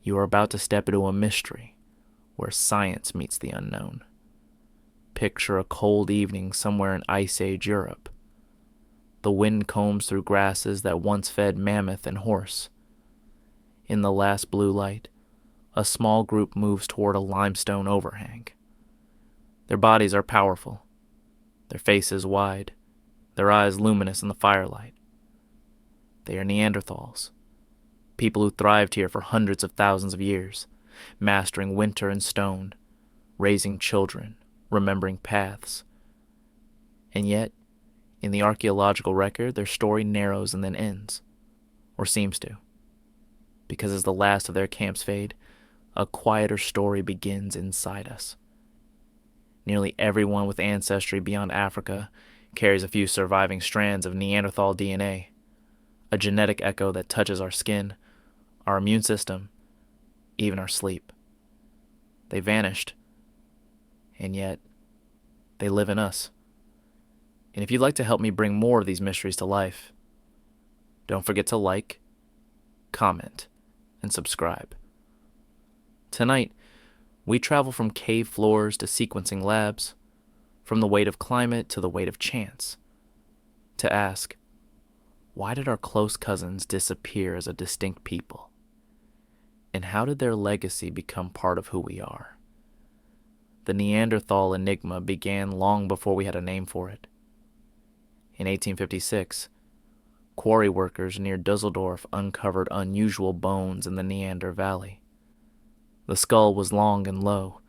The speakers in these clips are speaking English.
You are about to step into a mystery where science meets the unknown. Picture a cold evening somewhere in Ice Age Europe. The wind combs through grasses that once fed mammoth and horse. In the last blue light, a small group moves toward a limestone overhang. Their bodies are powerful, their faces wide, their eyes luminous in the firelight. They are Neanderthals, people who thrived here for hundreds of thousands of years, mastering winter and stone, raising children, remembering paths. And yet, in the archaeological record, their story narrows and then ends, or seems to. Because as the last of their camps fade, a quieter story begins inside us. Nearly everyone with ancestry beyond Africa carries a few surviving strands of Neanderthal DNA, a genetic echo that touches our skin, our immune system, even our sleep. They vanished, and yet they live in us. And if you'd like to help me bring more of these mysteries to life, don't forget to like, comment, and subscribe. Tonight, we travel from cave floors to sequencing labs, from the weight of climate to the weight of chance, to ask, why did our close cousins disappear as a distinct people? And how did their legacy become part of who we are? The Neanderthal enigma began long before we had a name for it. In 1856, quarry workers near Dusseldorf uncovered unusual bones in the Neander Valley. The skull was long and low,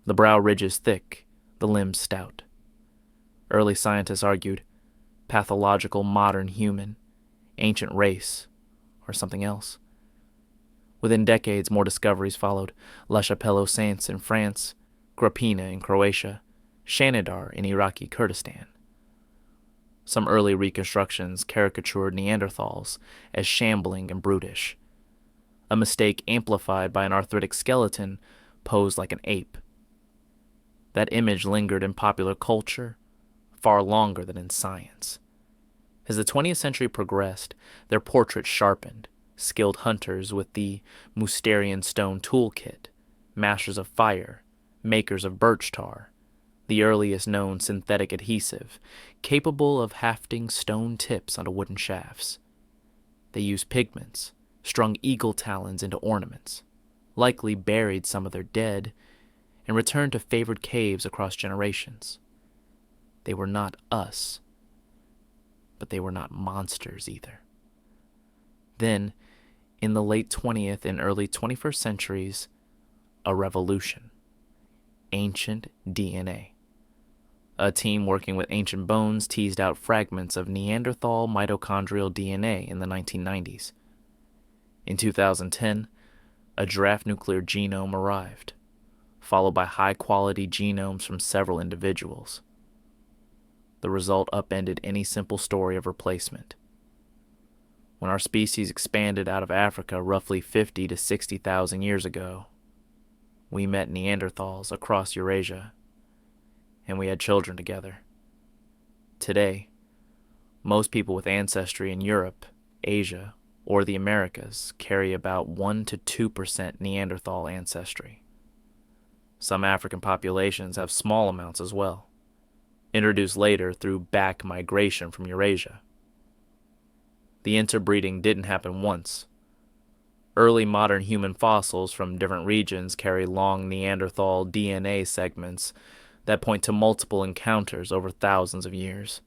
the brow ridges thick, the limbs stout. Early scientists argued, pathological modern human, ancient race, or something else. Within decades, more discoveries followed: La Chapelle aux Saints in France, Grapina in Croatia, Shanidar in Iraqi Kurdistan. Some early reconstructions caricatured Neanderthals as shambling and brutish. A mistake amplified by an arthritic skeleton posed like an ape. That image lingered in popular culture far longer than in science. As the 20th century progressed, their portraits sharpened, skilled hunters with the Mousterian stone toolkit, masters of fire, makers of birch tar, the earliest known synthetic adhesive, capable of hafting stone tips onto wooden shafts. They used pigments, strung eagle talons into ornaments, likely buried some of their dead, and returned to favored caves across generations. They were not us, but they were not monsters either. Then, in the late 20th and early 21st centuries, a revolution. Ancient DNA. A team working with ancient bones teased out fragments of Neanderthal mitochondrial DNA in the 1990s. In 2010, a draft nuclear genome arrived, followed by high-quality genomes from several individuals. The result upended any simple story of replacement. When our species expanded out of Africa roughly 50 to 60,000 years ago, we met Neanderthals across Eurasia, and we had children together. Today, most people with ancestry in Europe, Asia, or the Americas carry about 1 to 2% Neanderthal ancestry. Some African populations have small amounts as well, introduced later through back migration from Eurasia. The interbreeding didn't happen once. Early modern human fossils from different regions carry long Neanderthal DNA segments that point to multiple encounters over thousands of years.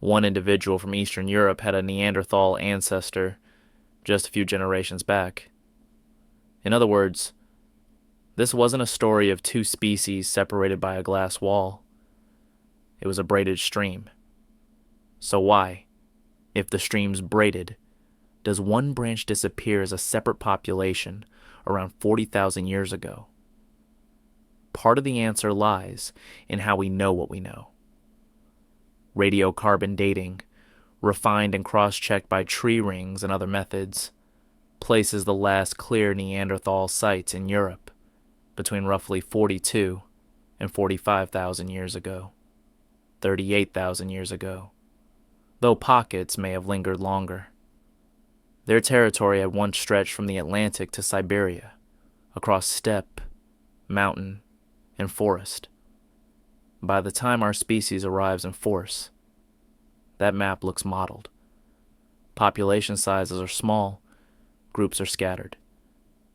One individual from Eastern Europe had a Neanderthal ancestor just a few generations back. In other words, this wasn't a story of two species separated by a glass wall. It was a braided stream. So why, if the stream's braided, does one branch disappear as a separate population around 40,000 years ago? Part of the answer lies in how we know what we know. Radiocarbon dating, refined and cross-checked by tree rings and other methods, places the last clear Neanderthal sites in Europe between roughly 42 and 45,000 years ago, 38,000 years ago, though pockets may have lingered longer. Their territory had once stretched from the Atlantic to Siberia, across steppe, mountain, and forest. By the time our species arrives in force, that map looks mottled. Population sizes are small, groups are scattered.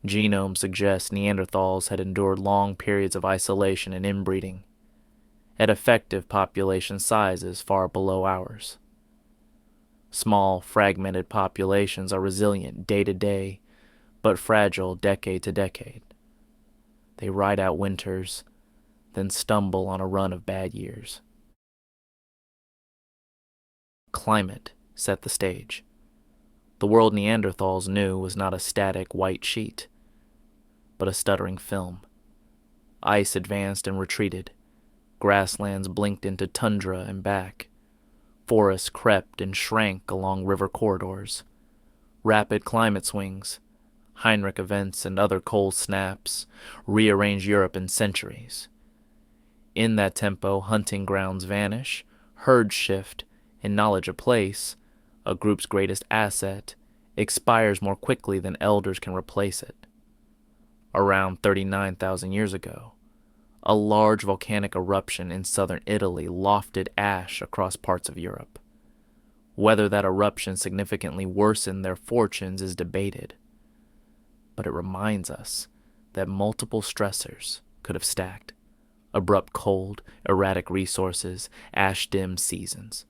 Genomes suggest Neanderthals had endured long periods of isolation and inbreeding, at effective population sizes far below ours. Small, fragmented populations are resilient day to day, but fragile decade to decade. They ride out winters, then stumble on a run of bad years. Climate set the stage. The world Neanderthals knew was not a static white sheet, but a stuttering film. Ice advanced and retreated. Grasslands blinked into tundra and back. Forests crept and shrank along river corridors. Rapid climate swings, Heinrich events, and other cold snaps rearranged Europe in centuries. In that tempo, hunting grounds vanish, herds shift, and knowledge of place, a group's greatest asset, expires more quickly than elders can replace it. Around 39,000 years ago, a large volcanic eruption in southern Italy lofted ash across parts of Europe. Whether that eruption significantly worsened their fortunes is debated, but it reminds us that multiple stressors could have stacked. Abrupt cold, erratic resources, ash-dimmed seasons.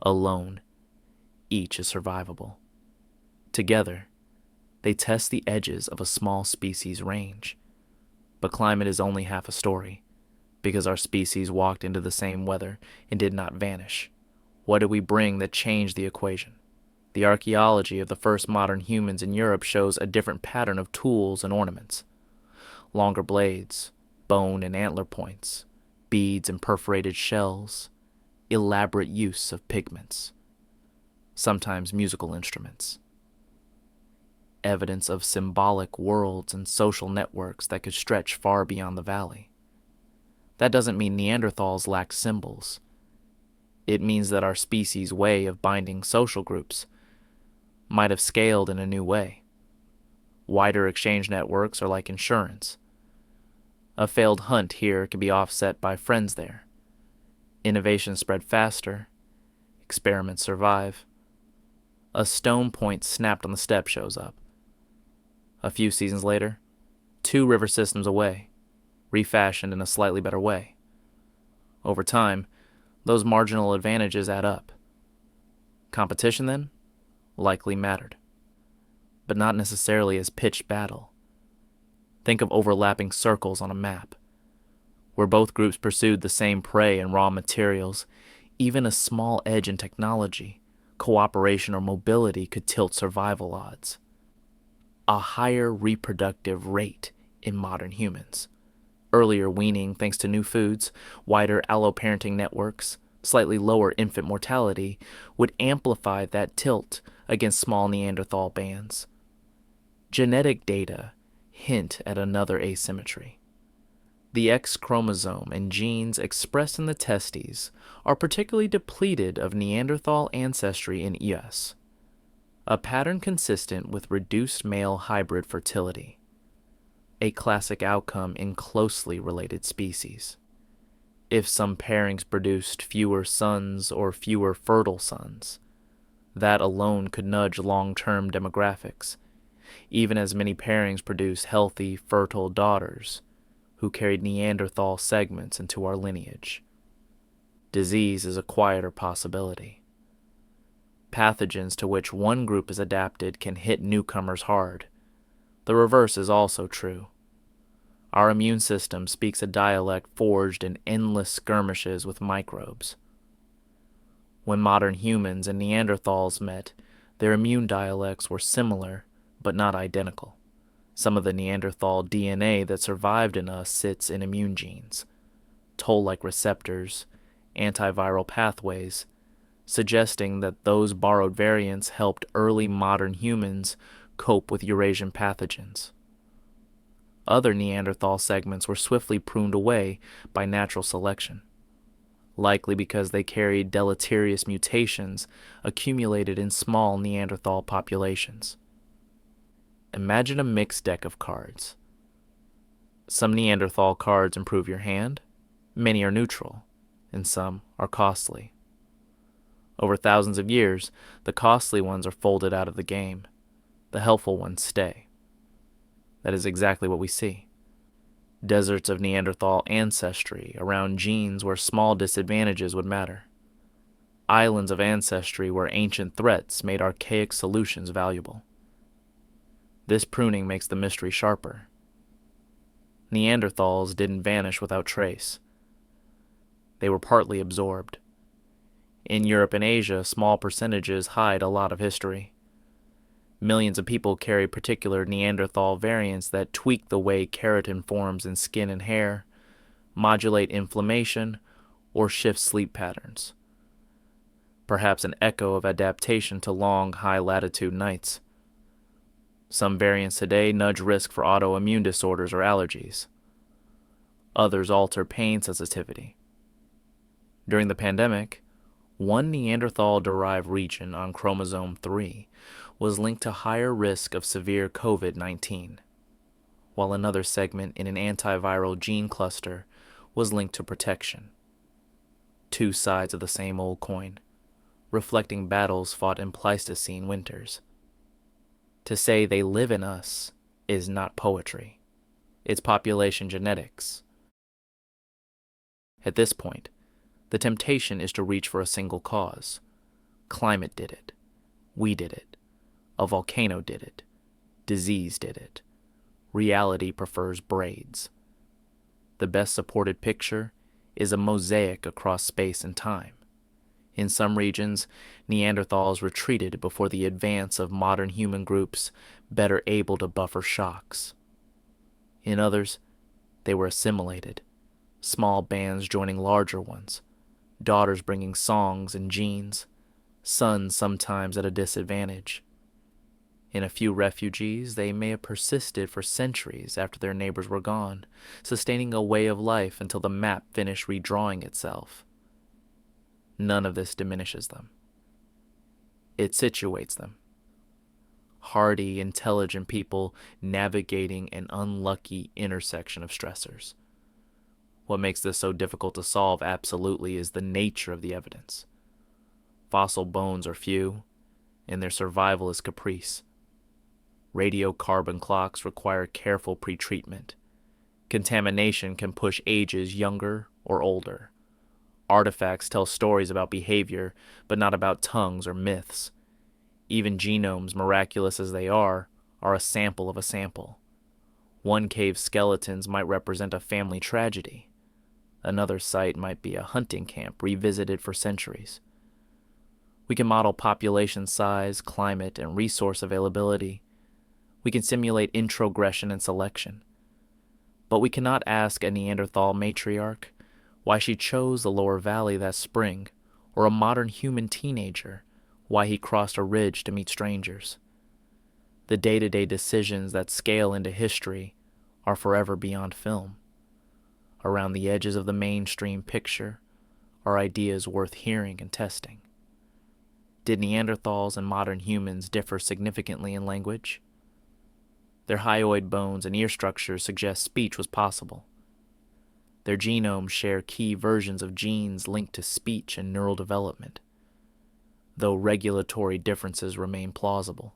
Alone, each is survivable. Together, they test the edges of a small species' range. But climate is only half a story, because our species walked into the same weather and did not vanish. What did we bring that changed the equation? The archaeology of the first modern humans in Europe shows a different pattern of tools and ornaments. Longer blades, bone and antler points, beads and perforated shells, elaborate use of pigments, sometimes musical instruments. Evidence of symbolic worlds and social networks that could stretch far beyond the valley. That doesn't mean Neanderthals lacked symbols. It means that our species' way of binding social groups might have scaled in a new way. Wider exchange networks are like insurance. A failed hunt here can be offset by friends there. Innovations spread faster. Experiments survive. A stone point snapped on the steppe shows up. A few seasons later, 2 river systems away, refashioned in a slightly better way. Over time, those marginal advantages add up. Competition, then, likely mattered, but not necessarily as pitched battle. Think of overlapping circles on a map. Where both groups pursued the same prey and raw materials, even a small edge in technology, cooperation, or mobility could tilt survival odds. A higher reproductive rate in modern humans. Earlier weaning thanks to new foods, wider alloparenting networks, slightly lower infant mortality would amplify that tilt against small Neanderthal bands. Genetic data hint at another asymmetry. The X chromosome and genes expressed in the testes are particularly depleted of Neanderthal ancestry in us, a pattern consistent with reduced male hybrid fertility, a classic outcome in closely related species. If some pairings produced fewer sons or fewer fertile sons, that alone could nudge long-term demographics, even as many pairings produced healthy, fertile daughters who carried Neanderthal segments into our lineage. Disease is a quieter possibility. Pathogens to which one group is adapted can hit newcomers hard. The reverse is also true. Our immune system speaks a dialect forged in endless skirmishes with microbes. When modern humans and Neanderthals met, their immune dialects were similar, but not identical. Some of the Neanderthal DNA that survived in us sits in immune genes, toll-like receptors, antiviral pathways, suggesting that those borrowed variants helped early modern humans cope with Eurasian pathogens. Other Neanderthal segments were swiftly pruned away by natural selection, likely because they carried deleterious mutations accumulated in small Neanderthal populations. Imagine a mixed deck of cards. Some Neanderthal cards improve your hand, many are neutral, and some are costly. Over thousands of years, the costly ones are folded out of the game. The helpful ones stay. That is exactly what we see. Deserts of Neanderthal ancestry around genes where small disadvantages would matter. Islands of ancestry where ancient threats made archaic solutions valuable. This pruning makes the mystery sharper. Neanderthals didn't vanish without trace. They were partly absorbed. In Europe and Asia, small percentages hide a lot of history. Millions of people carry particular Neanderthal variants that tweak the way keratin forms in skin and hair, modulate inflammation, or shift sleep patterns. Perhaps an echo of adaptation to long, high-latitude nights. Some variants today nudge risk for autoimmune disorders or allergies. Others alter pain sensitivity. During the pandemic, one Neanderthal-derived region on chromosome 3 was linked to higher risk of severe COVID-19, while another segment in an antiviral gene cluster was linked to protection. Two sides of the same old coin, reflecting battles fought in Pleistocene winters. To say they live in us is not poetry. It's population genetics. At this point, the temptation is to reach for a single cause. Climate did it. We did it. A volcano did it. Disease did it. Reality prefers braids. The best supported picture is a mosaic across space and time. In some regions, Neanderthals retreated before the advance of modern human groups better able to buffer shocks. In others, they were assimilated, small bands joining larger ones, daughters bringing songs and genes, sons sometimes at a disadvantage. In a few refugees, they may have persisted for centuries after their neighbors were gone, sustaining a way of life until the map finished redrawing itself. None of this diminishes them. It situates them. Hardy, intelligent people navigating an unlucky intersection of stressors. What makes this so difficult to solve absolutely is the nature of the evidence. Fossil bones are few, and their survival is caprice. Radiocarbon clocks require careful pretreatment. Contamination can push ages younger or older. Artifacts tell stories about behavior, but not about tongues or myths. Even genomes, miraculous as they are a sample of a sample. One cave's skeletons might represent a family tragedy. Another site might be a hunting camp revisited for centuries. We can model population size, climate, and resource availability. We can simulate introgression and selection. But we cannot ask a Neanderthal matriarch why she chose the lower valley that spring, or a modern human teenager why he crossed a ridge to meet strangers. The day-to-day decisions that scale into history are forever beyond film. Around the edges of the mainstream picture are ideas worth hearing and testing. Did Neanderthals and modern humans differ significantly in language? Their hyoid bones and ear structures suggest speech was possible. Their genomes share key versions of genes linked to speech and neural development, though regulatory differences remain plausible.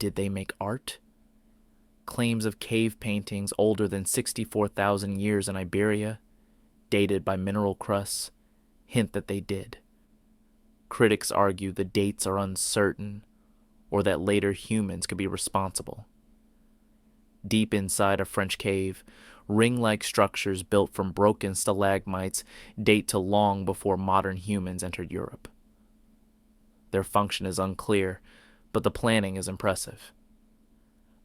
Did they make art? Claims of cave paintings older than 64,000 years in Iberia, dated by mineral crusts, hint that they did. Critics argue the dates are uncertain, or that later humans could be responsible. Deep inside a French cave, ring-like structures built from broken stalagmites date to long before modern humans entered Europe. Their function is unclear, but the planning is impressive.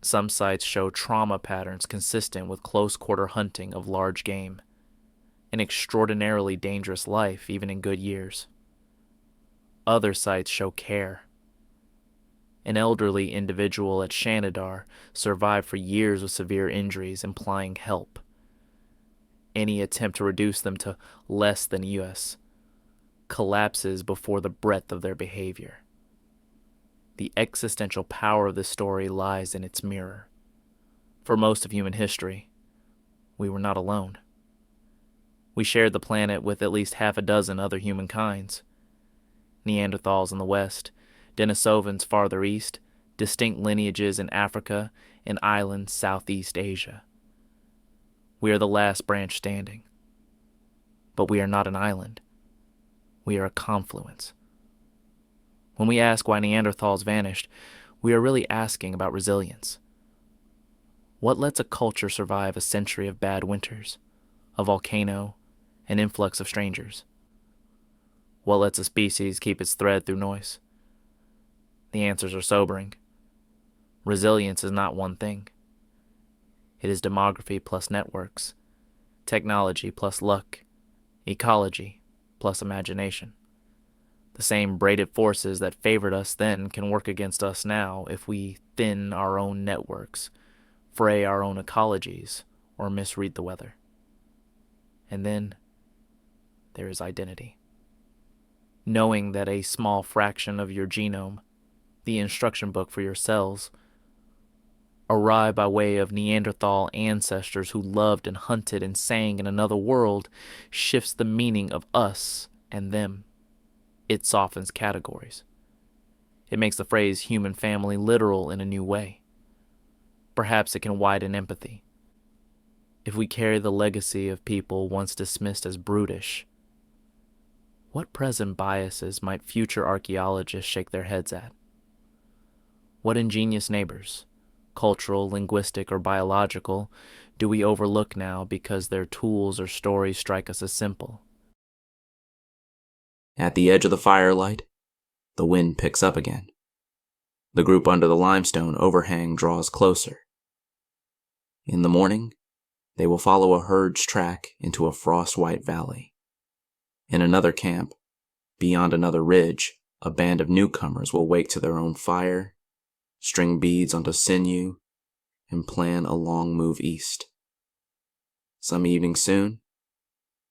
Some sites show trauma patterns consistent with close-quarter hunting of large game, an extraordinarily dangerous life even in good years. Other sites show care. An elderly individual at Shanidar survived for years with severe injuries, implying help. Any attempt to reduce them to less than US collapses before the breadth of their behavior. the existential power of this story lies in its mirror. For most of human history, we were not alone. We shared the planet with at least half a dozen other humankinds. Neanderthals in the west, Denisovans farther east, distinct lineages in Africa, and islands Southeast Asia. We are the last branch standing. But we are not an island. We are a confluence. When we ask why Neanderthals vanished, we are really asking about resilience. What lets a culture survive a century of bad winters, a volcano, an influx of strangers? What lets a species keep its thread through noise? The answers are sobering. Resilience is not one thing. It is demography plus networks, technology plus luck, ecology plus imagination. The same braided forces that favored us then can work against us now if we thin our own networks, fray our own ecologies, or misread the weather. And then there is identity. Knowing that a small fraction of your genome, the instruction book for your cells, arrived by way of Neanderthal ancestors who loved and hunted and sang in another world shifts the meaning of us and them. It softens categories. It makes the phrase human family literal in a new way. Perhaps it can widen empathy. If we carry the legacy of people once dismissed as brutish, what present biases might future archaeologists shake their heads at? What ingenious neighbors, cultural, linguistic, or biological, do we overlook now because their tools or stories strike us as simple? At the edge of the firelight, the wind picks up again. The group under the limestone overhang draws closer. In the morning, they will follow a herd's track into a frost-white valley. In another camp, beyond another ridge, a band of newcomers will wake to their own fire, string beads onto sinew, and plan a long move east. Some evening soon,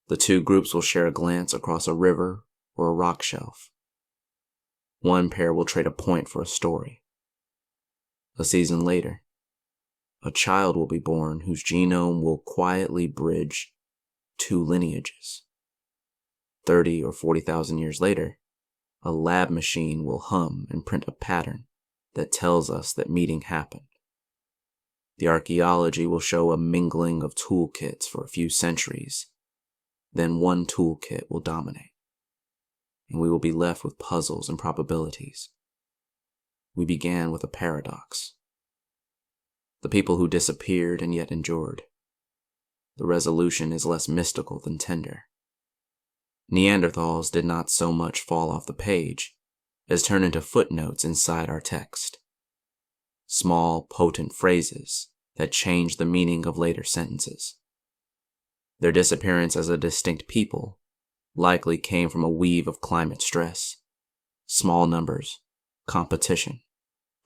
the two groups will share a glance across a river or a rock shelf. One pair will trade a point for a story. A season later, a child will be born whose genome will quietly bridge two lineages. 30 or 40,000 years later, a lab machine will hum and print a pattern that tells us that meeting happened. The archaeology will show a mingling of toolkits for a few centuries. Then one toolkit will dominate, and we will be left with puzzles and probabilities. We began with a paradox. The people who disappeared and yet endured. The resolution is less mystical than tender. Neanderthals did not so much fall off the page as turn into footnotes inside our text. Small, potent phrases that change the meaning of later sentences. Their disappearance as a distinct people likely came from a weave of climate stress, small numbers, competition,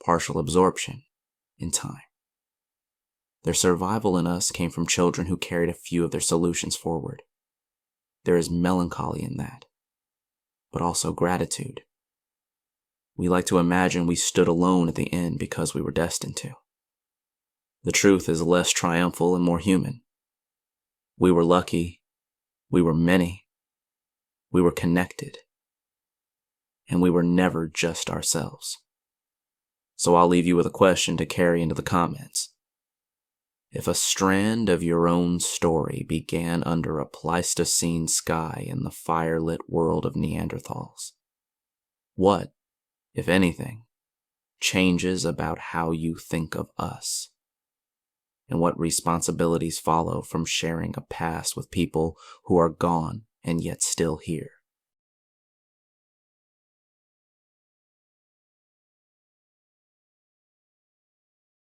partial absorption, and time. Their survival in us came from children who carried a few of their solutions forward. There is melancholy in that, but also gratitude. We like to imagine we stood alone at the end because we were destined to. The truth is less triumphal and more human. We were lucky, we were many, we were connected, and we were never just ourselves. So I'll leave you with a question to carry into the comments. If a strand of your own story began under a Pleistocene sky in the fire-lit world of Neanderthals, what, if anything, changes about how you think of us? And what responsibilities follow from sharing a past with people who are gone and yet still here?